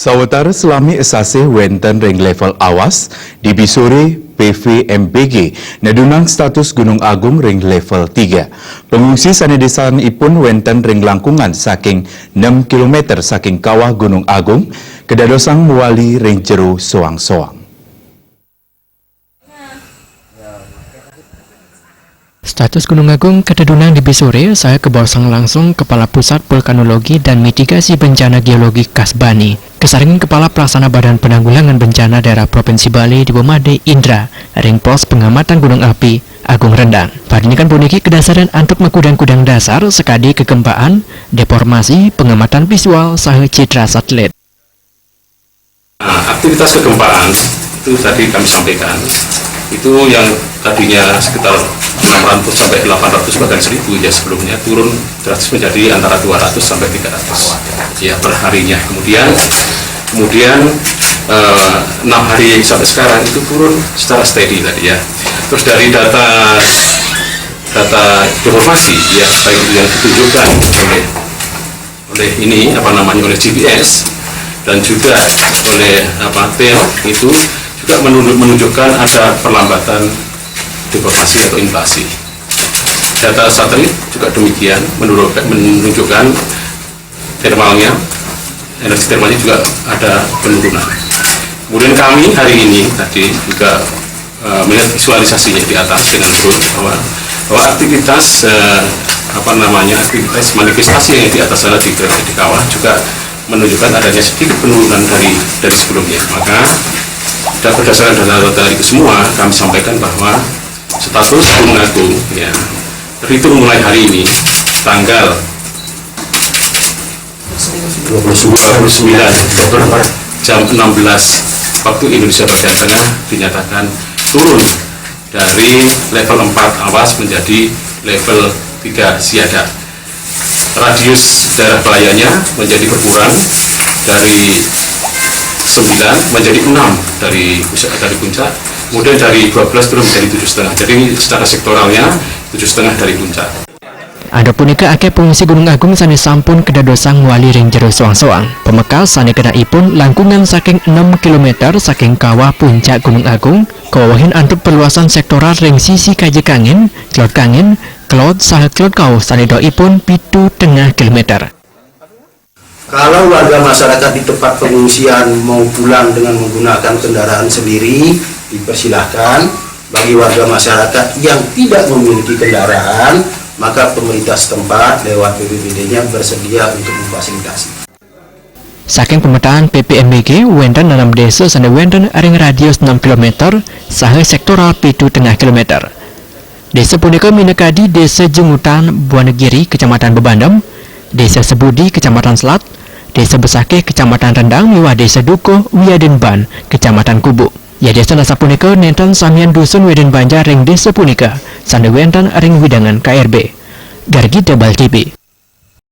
Sawetara selami esase wenten ring level awas, di bisore PVMBG nedunang status Gunung Agung ring level 3. Pengungsi sanedesanipun wenten ring langkungan saking 6 km saking kawah Gunung Agung, kedadosang muali ring jero soang-soang. Status Gunung Agung kededunang di Bisore, saya kebarsang langsung Kepala Pusat Vulkanologi dan Mitigasi Bencana Geologi Kasbani, kesaringan Kepala Pelaksana Badan Penanggulangan Bencana Daerah Provinsi Bali di Bomade Indra, ring pos pengamatan Gunung Api Agung Rendang. Padinikan puniki kedasaran antuk mekudang-kudang dasar sekadi kegempaan, deformasi, pengamatan visual, saha citra satelit. Aktivitas kegempaan itu tadi kami sampaikan, itu yang tadinya sekitar 600 sampai 800 bahkan 1000 ya sebelumnya turun drastis menjadi antara 200 sampai 300 ya per harinya. Kemudian 6 hari sampai sekarang itu turun secara steady tadi ya. Terus dari data deformasi ya, baik itu yang ditunjukkan oleh GPS dan juga oleh TEL itu juga menunjukkan ada perlambatan deformasi atau inflasi. Data satelit juga demikian menunjukkan termalnya, energi termalnya juga ada penurunan. Kemudian kami hari ini tadi juga melihat visualisasinya di atas dengan drone bahwa aktivitas aktivitas manifestasi yang di atas sana di kawah juga menunjukkan adanya sedikit penurunan dari sebelumnya. Maka berdasarkan data itu semua kami sampaikan bahwa status Gunung Agung ya, terhitung mulai hari ini tanggal 29 jam 16 waktu Indonesia bagian tengah dinyatakan turun dari level 4 awas menjadi level 3 siaga. Radius daerah pelayannya menjadi berkurang dari 9 menjadi 6 dari puncak, kemudian dari 12 turun menjadi 7,5. Jadi secara sektoralnya 7,5 dari puncak. Ada punika akeh pengungsi Gunung Agung sane sampun kedadosang wali ring jero soang-soang. Pemekal sane kedaipun langkungan saking 6 km saking kawah puncak Gunung Agung, kawahin antuk perluasan sektoral ring sisi kajek angin, cloud kangin, cloud saha cloud kau sane doipun 7,5 km. Kalau warga masyarakat di tempat pengungsian mau pulang dengan menggunakan kendaraan sendiri, dipersilahkan. Bagi warga masyarakat yang tidak memiliki kendaraan, maka pemerintah setempat lewat BPBD-nya bersedia untuk memfasilitasi. Saking pemetaan PPMBG, wenten dalam desa sane wenten ring radius 6 km, saha sektoral 7,5 km. Desa punika minekadi Desa Jengutan, Buanegiri, Kecamatan Bebandem, Desa Sebudi, Kecamatan Selat, Desa Besakeh, Kecamatan Rendang, miwah Desa Dukuh, Wiadenban, Kecamatan Kubu. Ya desa nasa punika nenten samian dusun Weden Banjar ring desa punika, sane wenten ring widangan KRB. Gargi Tebal TV.